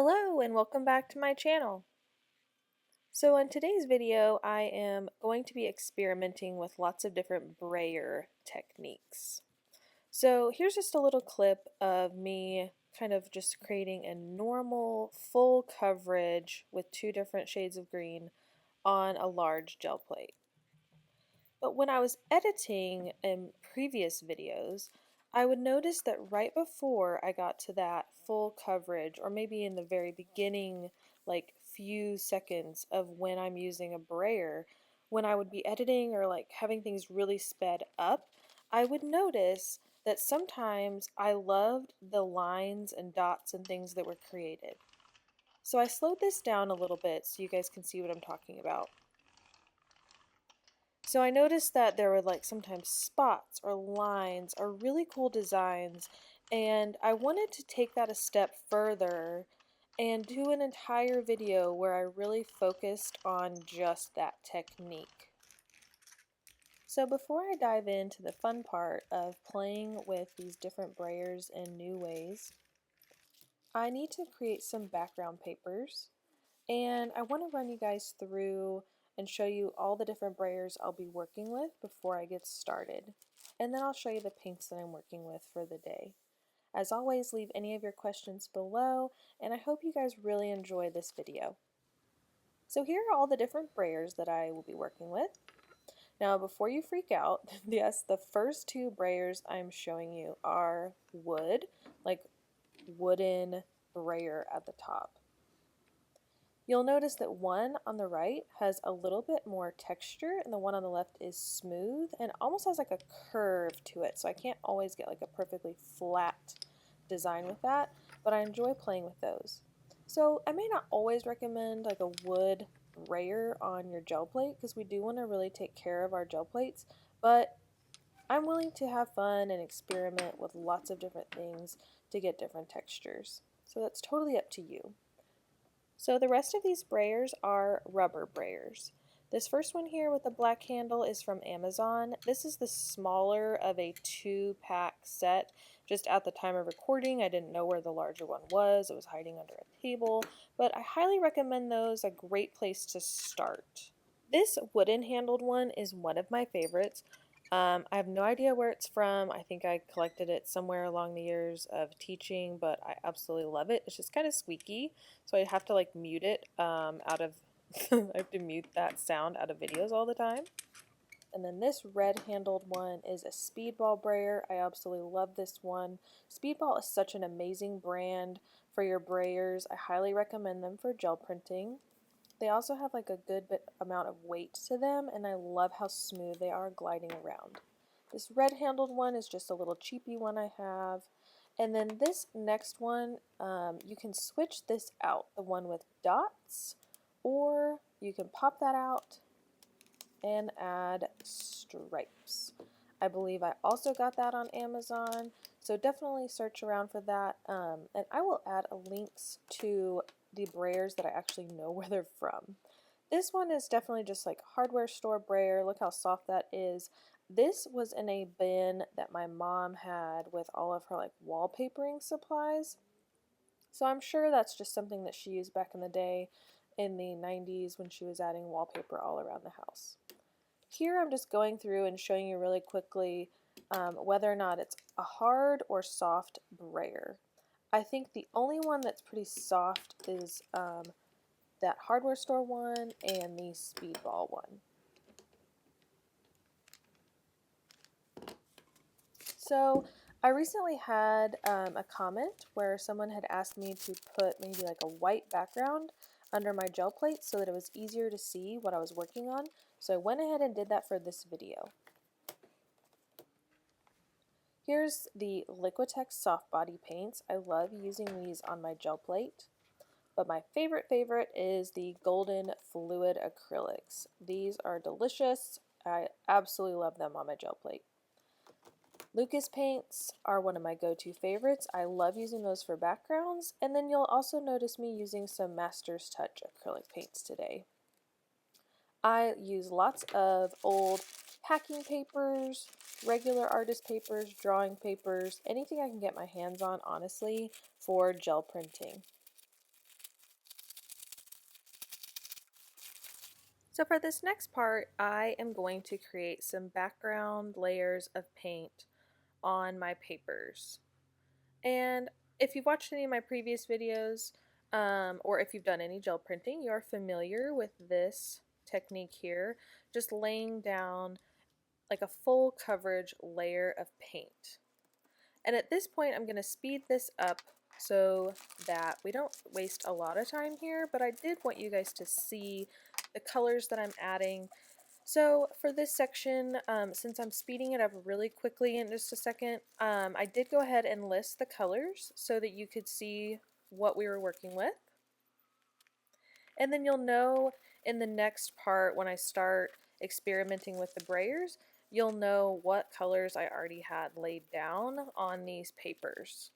Hello and welcome back to my channel. So in today's video I am going to be experimenting with lots of different brayer techniques. So here's just a little clip of me kind of just creating a normal full coverage with two different shades of green on a large gel plate. But when I was editing in previous videos, I would notice that right before I got to that full coverage, or maybe in the very beginning, like few seconds of when I'm using a brayer, when I would be editing or like having things really sped up, I would notice that sometimes I loved the lines and dots and things that were created. So I slowed this down a little bit so you guys can see what I'm talking about. So I noticed that there were like sometimes spots or lines or really cool designs, and I wanted to take that a step further and do an entire video where I really focused on just that technique. So before I dive into the fun part of playing with these different brayers in new ways, I need to create some background papers. And I want to run you guys through and show you all the different brayers I'll be working with before I get started. And then I'll show you the paints that I'm working with for the day. As always, leave any of your questions below, and I hope you guys really enjoy this video. So here are all the different brayers that I will be working with. Now before you freak out, yes, the first two brayers I'm showing you are wood, like wooden brayer at the top. You'll notice that one on the right has a little bit more texture and the one on the left is smooth and almost has like a curve to it. So I can't always get like a perfectly flat design with that, but I enjoy playing with those. So I may not always recommend like a wood brayer on your gel plate because we do want to really take care of our gel plates, but I'm willing to have fun and experiment with lots of different things to get different textures. So that's totally up to you. So the rest of these brayers are rubber brayers. This first one here with the black handle is from Amazon. This is the smaller of a 2-pack set. Just at the time of recording, I didn't know where the larger one was. It was hiding under a table, but I highly recommend those. A great place to start. This wooden handled one is one of my favorites. I have no idea where it's from. I think I collected it somewhere along the years of teaching, but I absolutely love it. It's just kind of squeaky, so I have to like mute it out of, I have to mute that sound out of videos all the time. And then this red handled one is a Speedball brayer. I absolutely love this one. Speedball is such an amazing brand for your brayers. I highly recommend them for gel printing. They also have like a good bit amount of weight to them, and I love how smooth they are gliding around. This red handled one is just a little cheapy one I have. And then this next one, you can switch this out, the one with dots, or you can pop that out and add stripes. I believe I also got that on Amazon, so definitely search around for that. And I will add links to the brayers that I actually know where they're from. This one is definitely just like hardware store brayer. Look how soft that is. This was in a bin that my mom had with all of her like wallpapering supplies. So I'm sure that's just something that she used back in the day in the 90s when she was adding wallpaper all around the house. Here I'm just going through and showing you really quickly whether or not it's a hard or soft brayer. I think the only one that's pretty soft is that hardware store one and the Speedball one. So I recently had a comment where someone had asked me to put maybe like a white background under my gel plate so that it was easier to see what I was working on. So I went ahead and did that for this video. Here's the Liquitex soft body paints. I love using these on my gel plate. But my favorite is the golden fluid acrylics. These are delicious. I absolutely love them on my gel plate. Lucas paints are one of my go-to favorites. I love using those for backgrounds. And then you'll also notice me using some Master's Touch acrylic paints today. I use lots of old packing papers, regular artist papers, drawing papers, anything I can get my hands on, honestly, for gel printing. So for this next part, I am going to create some background layers of paint on my papers. And if you've watched any of my previous videos, or if you've done any gel printing, you're familiar with this technique here, just laying down like a full coverage layer of paint. And at this point, I'm going to speed this up so that we don't waste a lot of time here, but I did want you guys to see the colors that I'm adding. So for this section, since I'm speeding it up really quickly in just a second, I did go ahead and list the colors so that you could see what we were working with. And then you'll know in the next part when I start experimenting with the Brayers, you'll know what colors I already had laid down on these papers.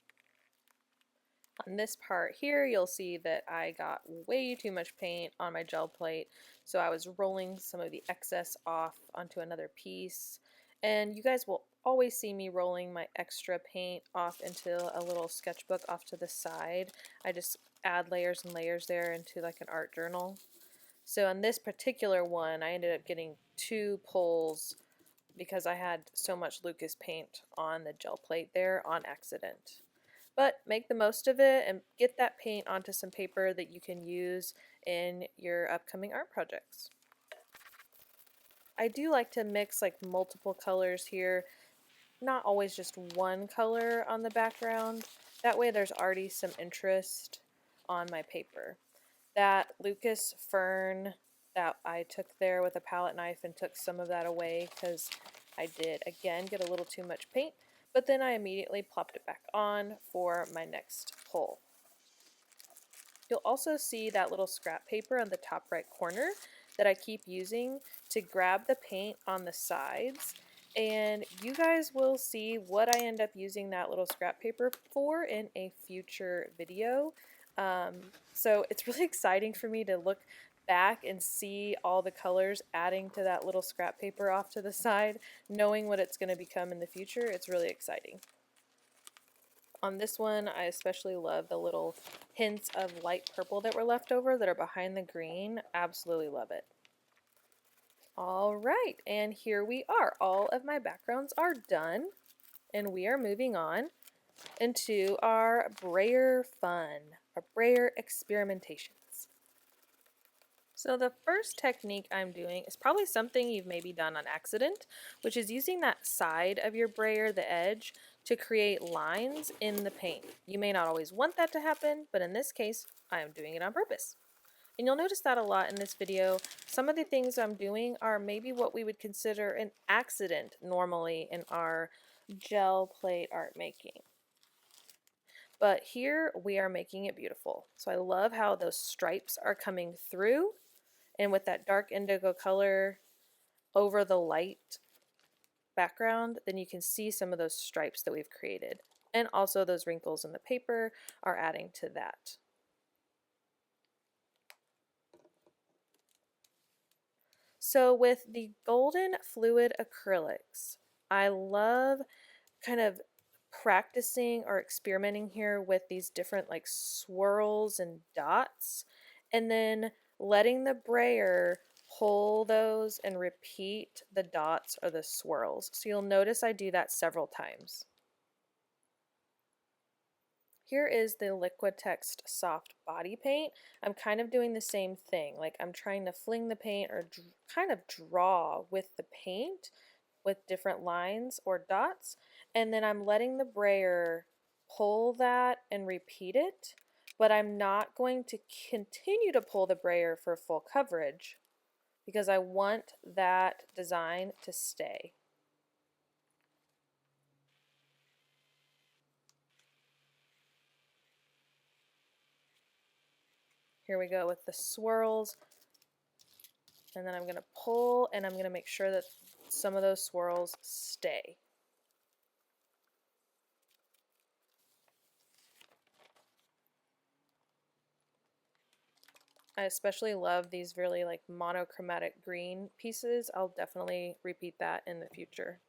On this part here, you'll see that I got way too much paint on my gel plate, so I was rolling some of the excess off onto another piece. And you guys will always see me rolling my extra paint off into a little sketchbook off to the side. I just add layers and layers there into like an art journal. So on this particular one, I ended up getting 2 pulls because I had so much Lucas paint on the gel plate there on accident. But make the most of it and get that paint onto some paper that you can use in your upcoming art projects. I do like to mix like multiple colors here, not always just one color on the background. That way there's already some interest on my paper. That Lucas fern that I took there with a palette knife and took some of that away because I did again get a little too much paint, but then I immediately plopped it back on for my next pull. You'll also see that little scrap paper on the top right corner that I keep using to grab the paint on the sides, and you guys will see what I end up using that little scrap paper for in a future video. So it's really exciting for me to look back and see all the colors adding to that little scrap paper off to the side, knowing what it's going to become in the future. It's really exciting. On this one, I especially love the little hints of light purple that were left over that are behind the green. Absolutely love it. All right, and here we are. All of my backgrounds are done, and we are moving on into our Brayer fun, our Brayer experimentations. So the first technique I'm doing is probably something you've maybe done on accident, which is using that side of your brayer, the edge, to create lines in the paint. You may not always want that to happen, but in this case, I am doing it on purpose. And you'll notice that a lot in this video. Some of the things I'm doing are maybe what we would consider an accident normally in our gel plate art making. But here we are making it beautiful. So I love how those stripes are coming through, and with that dark indigo color over the light background, then you can see some of those stripes that we've created. And also those wrinkles in the paper are adding to that. So with the golden fluid acrylics, I love kind of practicing or experimenting here with these different like swirls and dots, and then letting the brayer pull those and repeat the dots or the swirls. So you'll notice I do that several times. Here is the Liquitex soft body paint. I'm kind of doing the same thing. Like I'm trying to fling the paint or kind of draw with the paint with different lines or dots, and then I'm letting the brayer pull that and repeat it, but I'm not going to continue to pull the brayer for full coverage because I want that design to stay. Here we go with the swirls, and then I'm going to pull, and I'm going to make sure that some of those swirls stay. I especially love these really like monochromatic green pieces. I'll definitely repeat that in the future.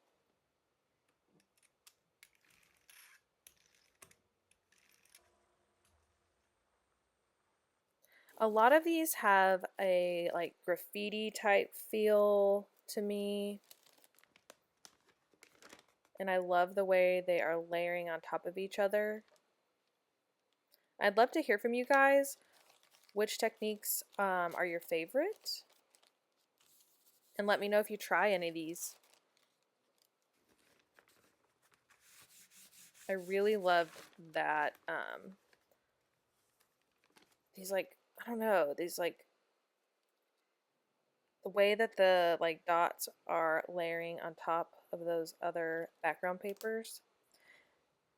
A lot of these have a like graffiti type feel to me, and I love the way they are layering on top of each other. I'd love to hear from you guys. Which techniques are your favorite? And let me know if you try any of these. I really love that these like, I don't know, these like the way that the like dots are layering on top of those other background papers.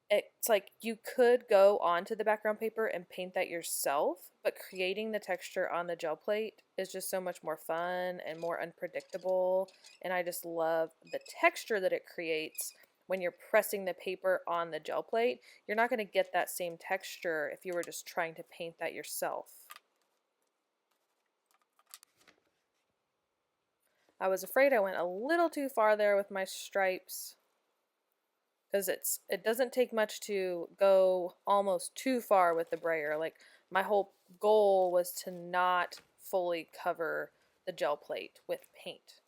It's like you could go onto the background paper and paint that yourself, but creating the texture on the gel plate is just so much more fun and more unpredictable. And I just love the texture that it creates when you're pressing the paper on the gel plate. You're not going to get that same texture if you were just trying to paint that yourself. I was afraid I went a little too far there with my stripes, because it doesn't take much to go almost too far with the brayer. Like, my whole goal was to not fully cover the gel plate with paint.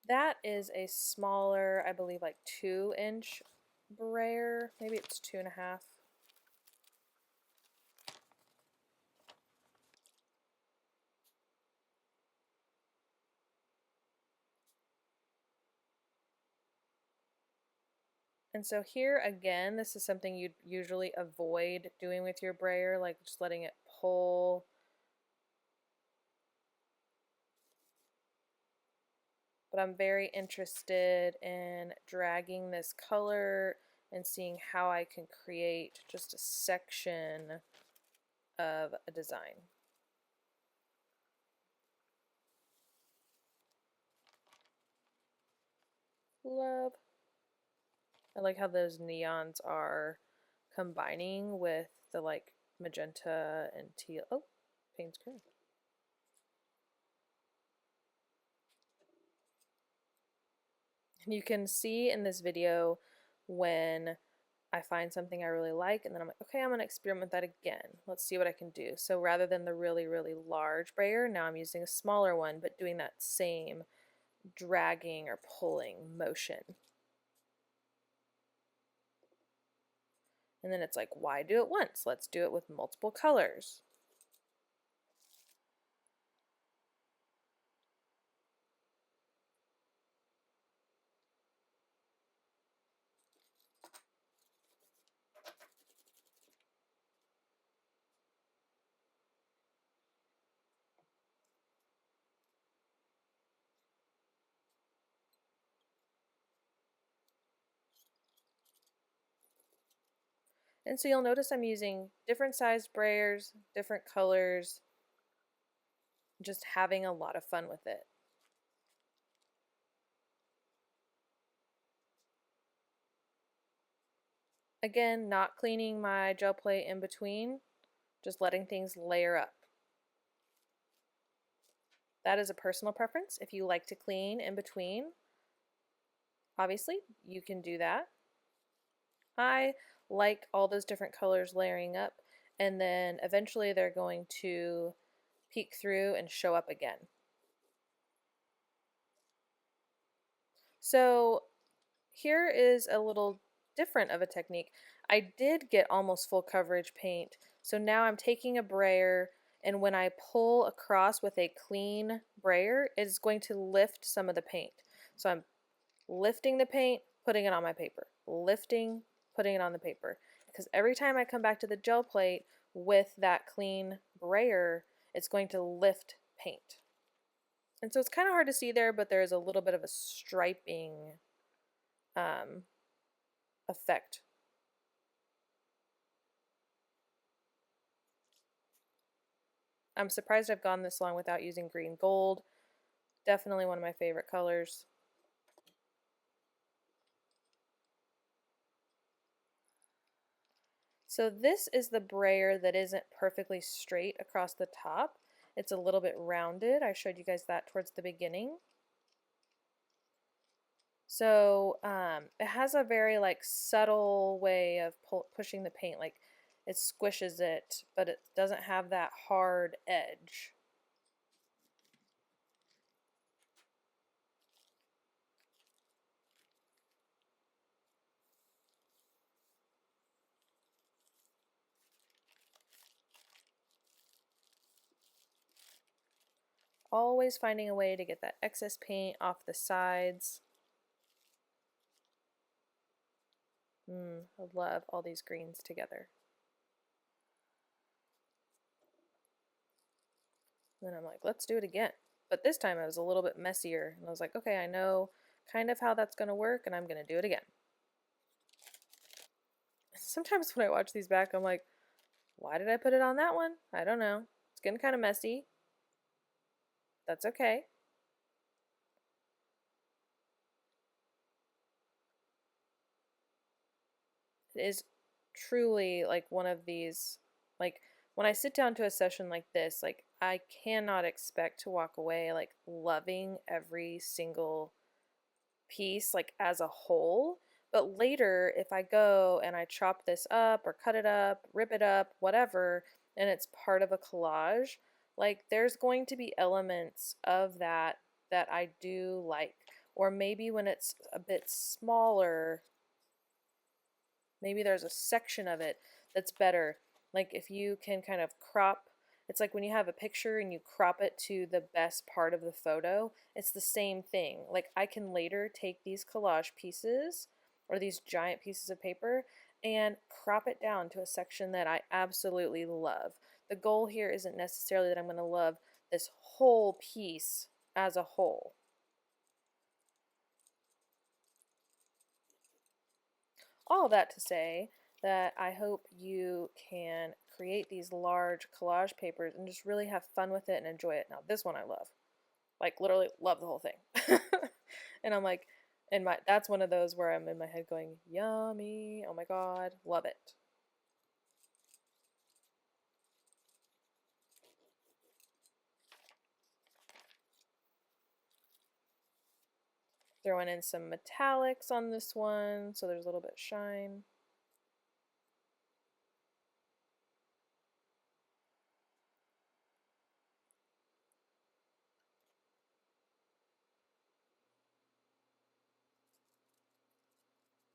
That is a smaller, I believe like 2-inch brayer. Maybe it's 2.5. And so here again, this is something you'd usually avoid doing with your brayer, like just letting it pull. But I'm very interested in dragging this color and seeing how I can create just a section of a design. Love. I like how those neons are combining with the like magenta and teal. Oh, paint's good. And you can see in this video when I find something I really like, and then I'm like, okay, I'm going to experiment with that again. Let's see what I can do. So rather than the really, really large brayer, now I'm using a smaller one, but doing that same dragging or pulling motion. And then it's like, why do it once? Let's do it with multiple colors. And so you'll notice I'm using different sized brayers, different colors, just having a lot of fun with it. Again, not cleaning my gel plate in between, just letting things layer up. That is a personal preference. If you like to clean in between, obviously you can do that. I like all those different colors layering up, and then eventually they're going to peek through and show up again. So here is a little different of a technique. I did get almost full coverage paint, so now I'm taking a brayer, and when I pull across with a clean brayer, it's going to lift some of the paint. So I'm lifting the paint, putting it on my paper, lifting, putting it on the paper. Because every time I come back to the gel plate with that clean brayer, it's going to lift paint. And so it's kind of hard to see there, but there's a little bit of a striping effect. I'm surprised I've gone this long without using green gold. Definitely one of my favorite colors. So this is the brayer that isn't perfectly straight across the top. It's a little bit rounded. I showed you guys that towards the beginning. So it has a very like subtle way of pushing the paint, like it squishes it, but it doesn't have that hard edge. Always finding a way to get that excess paint off the sides. I love all these greens together. And then I'm like, let's do it again. But this time it was a little bit messier. And I was like, okay, I know kind of how that's going to work, and I'm going to do it again. Sometimes when I watch these back, I'm like, why did I put it on that one? I don't know. It's getting kind of messy. That's okay. It is truly like one of these, like when I sit down to a session like this, like I cannot expect to walk away like loving every single piece like as a whole. But later, if I go and I chop this up or cut it up, rip it up, whatever, and it's part of a collage, like there's going to be elements of that that I do like. Or maybe when it's a bit smaller, maybe there's a section of it that's better. Like if you can kind of crop, it's like when you have a picture and you crop it to the best part of the photo, it's the same thing. Like I can later take these collage pieces or these giant pieces of paper and crop it down to a section that I absolutely love. The goal here isn't necessarily that I'm going to love this whole piece as a whole. All that to say that I hope you can create these large collage papers and just really have fun with it and enjoy it. Now, this one I love. Like, literally love the whole thing. And I'm like, that's one of those where I'm in my head going, yummy, oh my god, love it. Throwing in some metallics on this one, so there's a little bit of shine.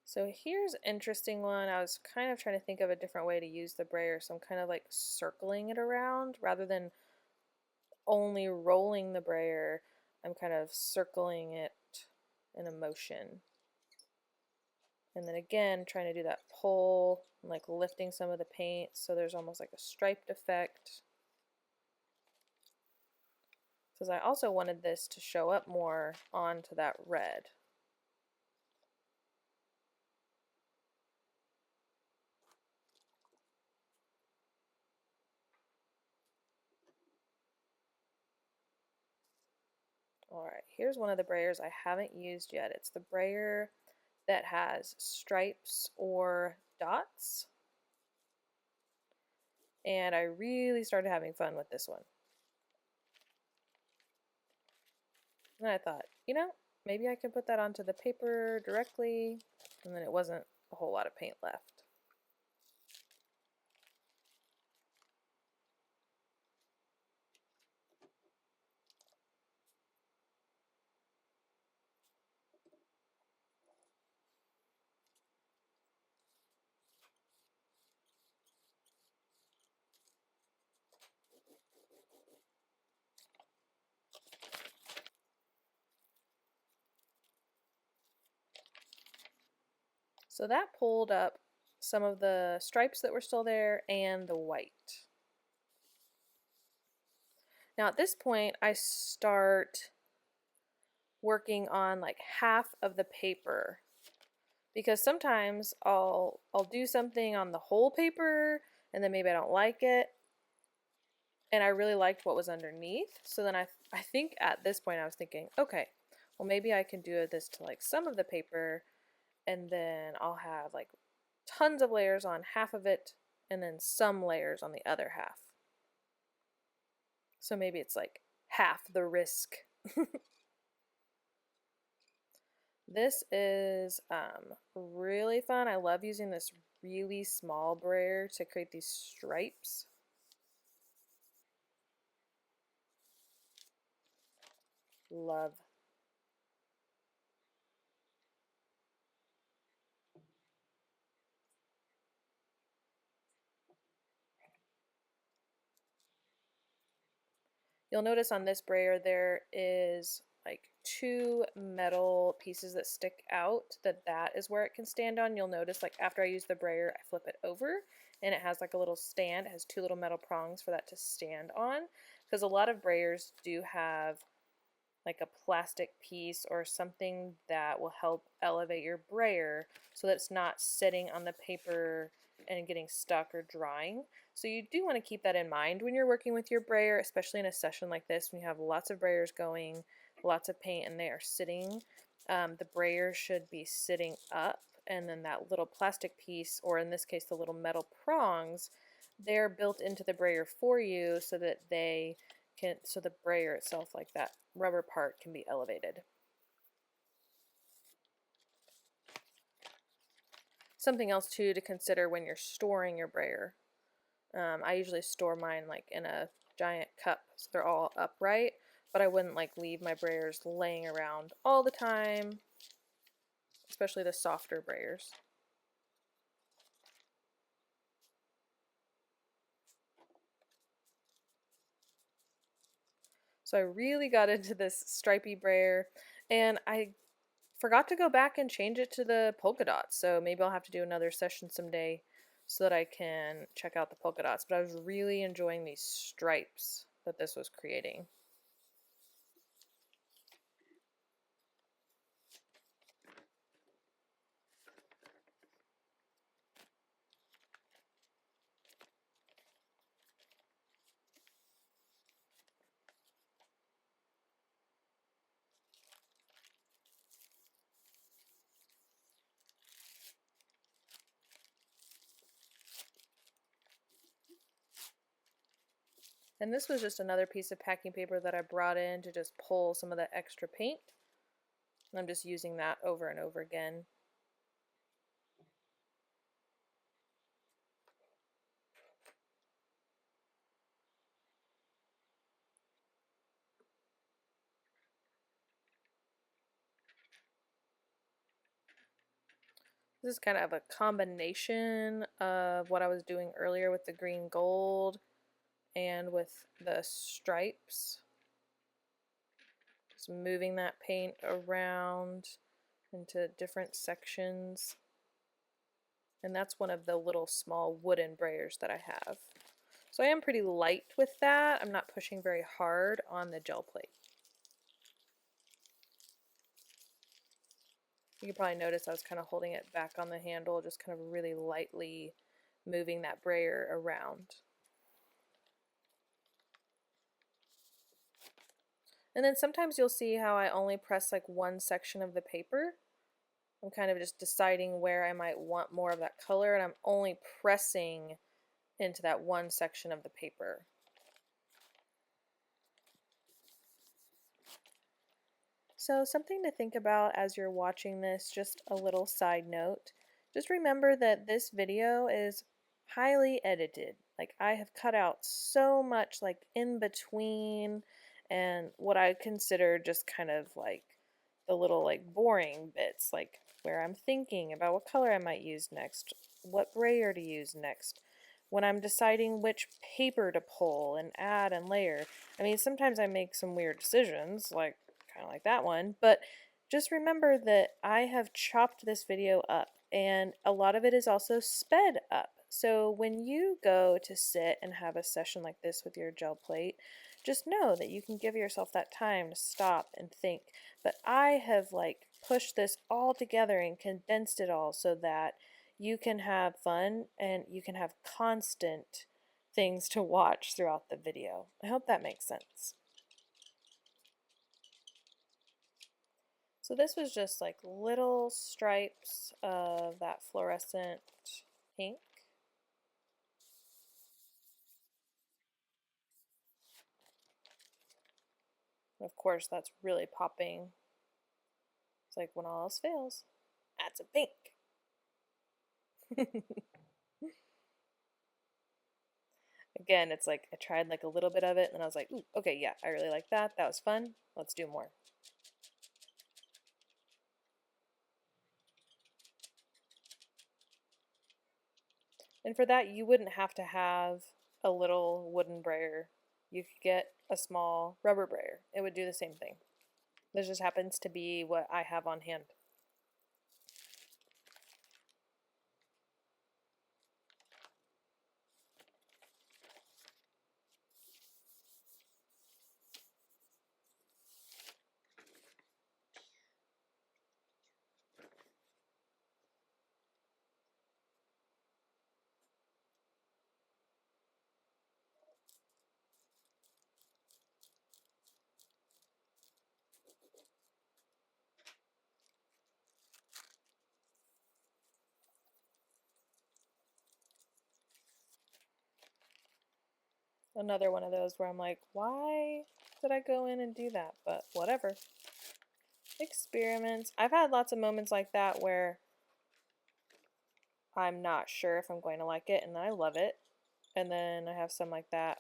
So here's an interesting one. I was kind of trying to think of a different way to use the brayer, so I'm kind of like circling it around rather than only rolling the brayer. I'm kind of circling it in a motion. And then again, trying to do that pull, and like lifting some of the paint so there's almost like a striped effect. Because I also wanted this to show up more onto that red. Alright, here's one of the brayers I haven't used yet. It's the brayer that has stripes or dots. And I really started having fun with this one. And I thought, you know, maybe I can put that onto the paper directly, and then it wasn't a whole lot of paint left. So that pulled up some of the stripes that were still there and the white. Now at this point I start working on like half of the paper, because sometimes I'll do something on the whole paper and then maybe I don't like it and I really liked what was underneath. So then I think at this point I was thinking, okay, well maybe I can do this to like some of the paper, and then I'll have like tons of layers on half of it, and then some layers on the other half. So maybe it's like half the risk. This is really fun. I love using this really small brayer to create these stripes. Love. You'll notice on this brayer there is like two metal pieces that stick out, that is where it can stand on. You'll notice like after I use the brayer, I flip it over and it has like a little stand. It has two little metal prongs for that to stand on, because a lot of brayers do have like a plastic piece or something that will help elevate your brayer so that it's not sitting on the paper and getting stuck or drying. So you do want to keep that in mind when you're working with your brayer, especially in a session like this when you have lots of brayers going, lots of paint, and they are sitting. The brayer should be sitting up, and then that little plastic piece, or in this case the little metal prongs, they're built into the brayer for you so that so the brayer itself, like that rubber part, can be elevated. Something else too to consider when you're storing your brayer. I usually store mine like in a giant cup so they're all upright, but I wouldn't like leave my brayers laying around all the time, especially the softer brayers. So I really got into this stripy brayer, and I forgot to go back and change it to the polka dots, so maybe I'll have to do another session someday so that I can check out the polka dots. But I was really enjoying these stripes that this was creating. And this was just another piece of packing paper that I brought in to just pull some of the extra paint. And I'm just using that over and over again. This is kind of a combination of what I was doing earlier with the green gold and with the stripes. Just moving that paint around into different sections. And that's one of the little small wooden brayers that I have. So I am pretty light with that. I'm not pushing very hard on the gel plate. You can probably notice I was kind of holding it back on the handle, just kind of really lightly moving that brayer around. And then sometimes you'll see how I only press like one section of the paper. I'm kind of just deciding where I might want more of that color, and I'm only pressing into that one section of the paper. So something to think about as you're watching this, just a little side note, just remember that this video is highly edited. Like, I have cut out so much like in between and what I consider just kind of like the little like boring bits, like where I'm thinking about what color I might use next, what brayer to use next, when I'm deciding which paper to pull and add and layer. I mean, sometimes I make some weird decisions, like kind of like that one, but just remember that I have chopped this video up, and a lot of it is also sped up. So when you go to sit and have a session like this with your gel plate, just know that you can give yourself that time to stop and think. But I have like pushed this all together and condensed it all so that you can have fun and you can have constant things to watch throughout the video. I hope that makes sense. So this was just like little stripes of that fluorescent pink. Of course, that's really popping. It's like when all else fails, add some pink. Again, it's like I tried like a little bit of it and then I was like, ooh, okay, yeah, I really like that. That was fun. Let's do more. And for that, you wouldn't have to have a little wooden brayer. You could get a small rubber brayer. It would do the same thing. This just happens to be what I have on hand. Another one of those where I'm like, why did I go in and do that? But whatever. Experiments. I've had lots of moments like that where I'm not sure if I'm going to like it and I love it. And then I have some like that.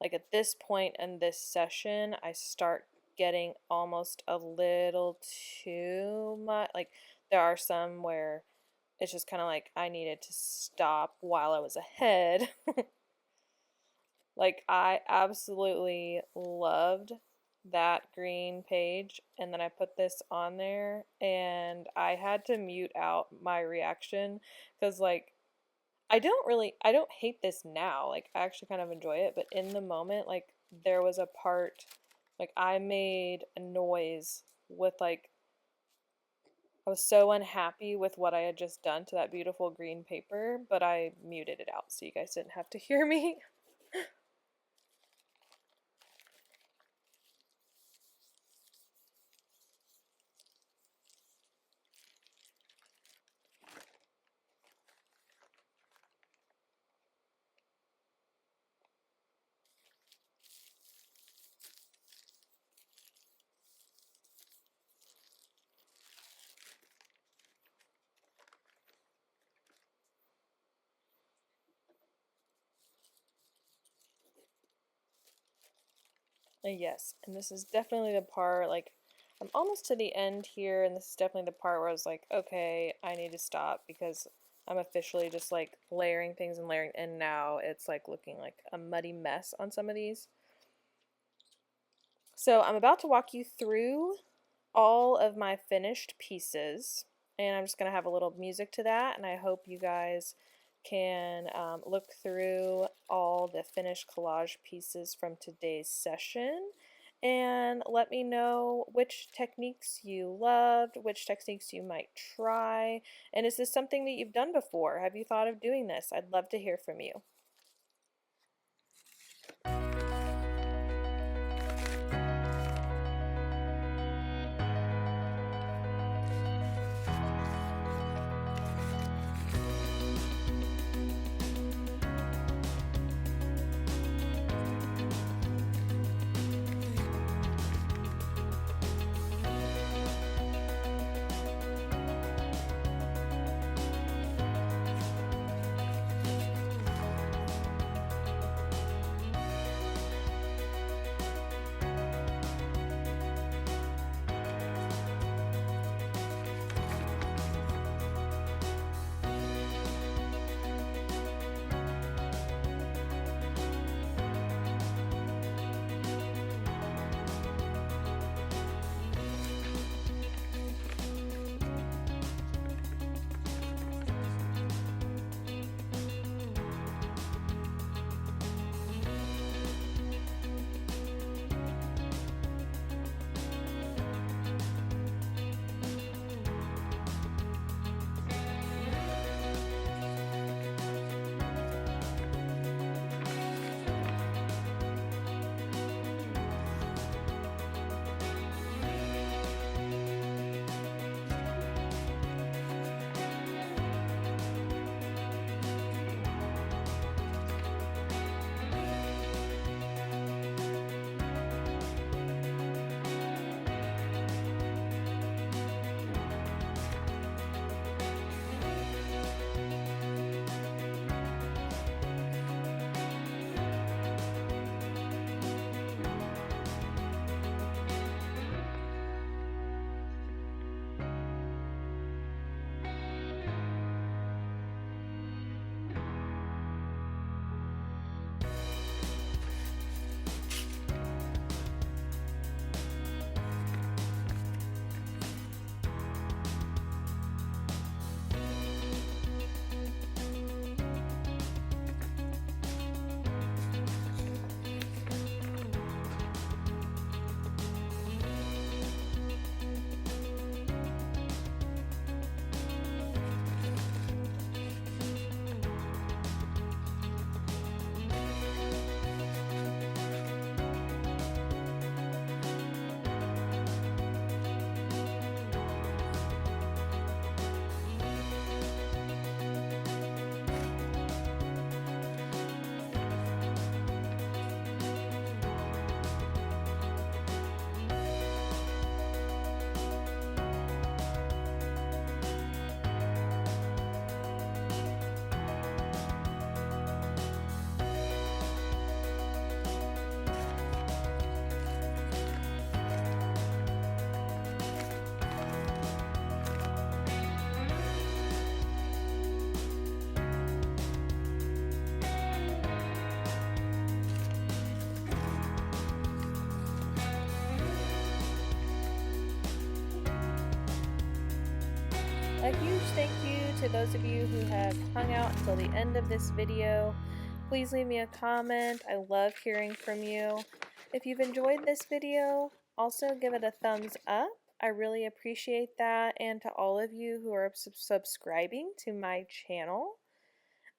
Like at this point in this session, I start getting almost a little too much. Like there are some where it's just kind of like I needed to stop while I was ahead. Like I absolutely loved that green page, and then I put this on there and I had to mute out my reaction because like I don't hate this now. Like I actually kind of enjoy it, but in the moment like there was a part like I made a noise with like I was so unhappy with what I had just done to that beautiful green paper, but I muted it out so you guys didn't have to hear me. Yes, and this is definitely the part, like, I'm almost to the end here, and this is definitely the part where I was like, okay, I need to stop because I'm officially just, like, layering things and layering, and now it's, like, looking like a muddy mess on some of these. So I'm about to walk you through all of my finished pieces, and I'm just going to have a little music to that, and I hope you guys can look through all the finished collage pieces from today's session and let me know which techniques you loved, which techniques you might try, and is this something that you've done before? Have you thought of doing this? I'd love to hear from you. A huge thank you to those of you who have hung out until the end of this video. Please leave me a comment. I love hearing from you. If you've enjoyed this video, also give it a thumbs up. I really appreciate that. And to all of you who are subscribing to my channel,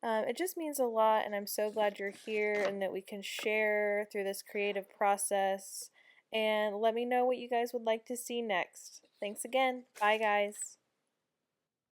it just means a lot, and I'm so glad you're here and that we can share through this creative process. And let me know what you guys would like to see next. Thanks again. Bye, guys.